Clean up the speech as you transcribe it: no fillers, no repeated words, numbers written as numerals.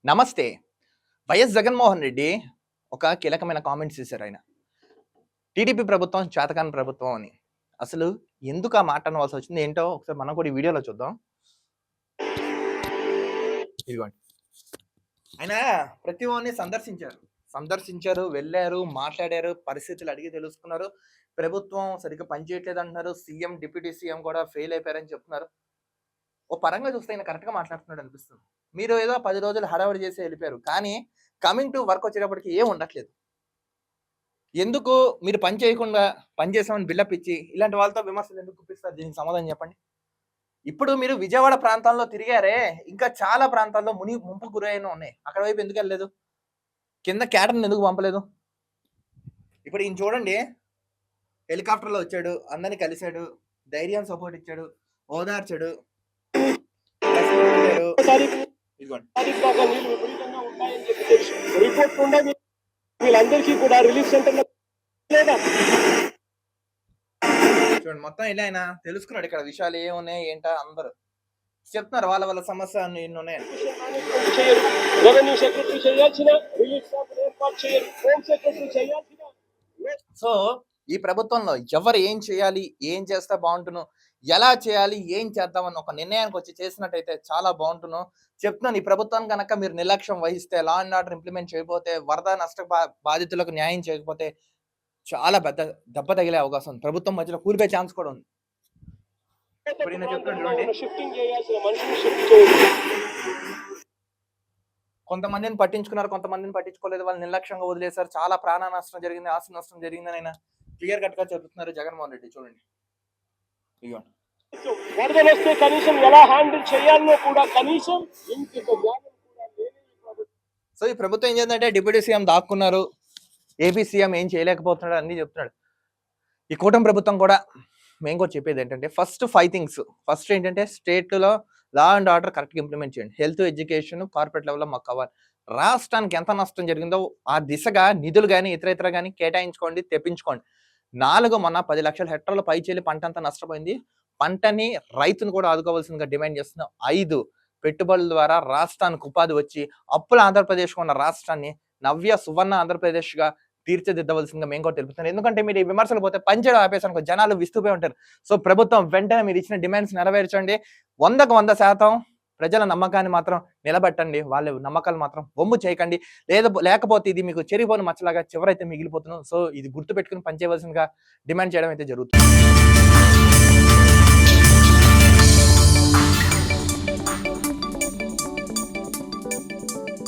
నమస్తే. వైఎస్ జగన్మోహన్ రెడ్డి ఒక కీలకమైన కామెంట్స్ చేశారు ఆయన. టీడీపీ ప్రభుత్వం చేతకాని ప్రభుత్వం అని. అసలు ఎందుకు ఆ మాట అనవలసి వచ్చింది? ఏంటో ఒకసారి మనం కూడా ఈ వీడియోలో చూద్దాం. ఇదిగోండి. ఆయన ప్రతి ఒక్కరిని సందర్శించారు, వెళ్ళారు, మాట్లాడారు, పరిస్థితులు అడిగి తెలుసుకున్నారు. ప్రభుత్వం సరిగ్గా పనిచేయట్లేదు అంటున్నారు. సీఎం, డిప్యూటీ సీఎం కూడా ఫెయిల్ అయిపోయారని చెప్తున్నారు. ఓ పరంగా చూస్తే ఆయన కరెక్ట్‌గా మాట్లాడుతున్నాడు అనిపిస్తుంది. మీరు ఏదో 10 రోజులు హడావిడి చేసి వెళ్ళిపోయారు. కానీ కమింగ్ టు వర్క్ వచ్చేటప్పటికి ఏం ఉండట్లేదు. ఎందుకు మీరు పని చేయకుండా పని చేసామని బిల్డప్ ఇచ్చి ఇలాంటి వాళ్ళతో విమర్శలు ఎందుకు గుప్పిస్తారు? దీనికి సమాధానం చెప్పండి. ఇప్పుడు మీరు విజయవాడ ప్రాంతాల్లో తిరిగారే, ఇంకా చాలా ప్రాంతాల్లో ముంపుకు గురైన ఉన్నాయి. అక్కడ వైపు ఎందుకు వెళ్ళలేదు? కింద క్యాడర్‌ని ఎందుకు పంపలేదు? ఇప్పుడు ఈయన చూడండి, హెలికాప్టర్‌లో వచ్చాడు, అందరిని కలిసాడు, ధైర్యం సపోర్ట్ ఇచ్చాడు, ఓదార్చాడు. ఇదిగోండి. రిపోర్ట్ ఉండే వీళ్ళందరికీ కూడా రిలీఫ్ సెంటర్ లేదా చూడండి, మొత్తం ఇలా ఆయన తెలుసుకున్నాడు. ఇక్కడ విషయాలు ఏమున్నాయి ఏంటా అందరూ చెప్తున్నారు. వాళ్ళ సమస్య ఎన్ని ఉన్నాయని. రెవెన్యూ సెక్రటరీ చేయాల్సిన రిలీఫ్ సెంటర్ ఏర్పాటు చేయాలి, హోమ్ సెక్రటరీ చేయాల్సిన. సో ఈ ప్రభుత్వంలో ఎవరు ఏం చేయాలి, ఏం చేస్తే బాగుంటును, ఎలా చేయాలి, ఏం చేద్దామని ఒక నిర్ణయానికి వచ్చి చేసినట్టయితే చాలా బాగుంటును చెప్తున్నాను. ఈ ప్రభుత్వం కనుక మీరు నిర్లక్ష్యం వహిస్తే, లా అండ్ ఆర్డర్ ఇంప్లిమెంట్ చేయకపోతే, వరద నష్ట బాధితులకు న్యాయం చేయకపోతే చాలా పెద్ద దెబ్బ తగిలే అవకాశం ఉంది. ప్రభుత్వం మధ్యలో కూలిపోయే ఛాన్స్ కూడా ఉంది. కొంతమందిని పట్టించుకున్నారు, కొంతమందిని పట్టించుకోలేదు. వాళ్ళు నిర్లక్ష్యంగా వదిలేశారు. చాలా ప్రాణ నష్టం జరిగింది, ఆస్తి నష్టం జరిగిందని ఆయన క్లియర్ కట్ గా చెబుతున్నారు జగన్మోహన్ రెడ్డి. చూడండి, ఇదిగోండి. వరద వస్తే కనీసం ఎలా హ్యాండిల్ చేయాలో కూడా కనీసం సో ఈ ప్రభుత్వం ఏం చేద్దంటే, డిప్యూటీ సీఎం దాక్కున్నారు, ఏపీ సీఎం ఏం చేయలేకపోతున్నాడు అన్ని చెప్తున్నాడు. ఈ కూటమి ప్రభుత్వం కూడా మేము కూడా చెప్పేది ఏంటంటే, ఫస్ట్ 5 థింగ్స్. ఫస్ట్ ఏంటంటే, స్టేట్లో లా అండ్ ఆర్డర్ కరెక్ట్గా ఇంప్లిమెంట్ చేయండి. హెల్త్, ఎడ్యుకేషన్ కార్పొరేట్ లెవెల్లో మాకు కావాలి. రాష్ట్రానికి ఎంత నష్టం జరిగిందో ఆ దిశగా నిధులు కానీ ఇతర కానీ కేటాయించుకోండి, తెప్పించుకోండి. 4 మొన్న 10 లక్షల హెక్టార్ల పైచేలి పంట అంతా నష్టపోయింది. పంటని రైతును కూడా ఆదుకోవాల్సిందిగా డిమాండ్ చేస్తున్నాం. 5 పెట్టుబడుల ద్వారా రాష్ట్రానికి ఉపాధి వచ్చి అప్పుల ఆంధ్రప్రదేశ్ ఉన్న రాష్ట్రాన్ని నవ్య సువర్ణ ఆంధ్రప్రదేశ్ గా తీర్చిదిద్దవలసిందిగా మేము కూడా తెలుపుతున్నాం. ఎందుకంటే మీరు ఈ విమర్శలు పోతే పనిచేయడం ఆపేసాను జనాలు విస్తుపోయి ఉంటారు. సో ప్రభుత్వం వెంటనే మీరు ఇచ్చిన డిమాండ్స్ నెరవేర్చండి. 100% ప్రజల నమ్మకాన్ని మాత్రం నిలబెట్టండి. వాళ్ళ నమ్మకాలు మాత్రం బొమ్ము చేయకండి. లేకపోతే ఇది మీకు చెరిపోని మచ్చలాగా చివరైతే మిగిలిపోతున్నాం. సో ఇది గుర్తు పెట్టుకుని పనిచేయవలసిందిగా డిమాండ్ చేయడం అయితే జరుగుతుంది.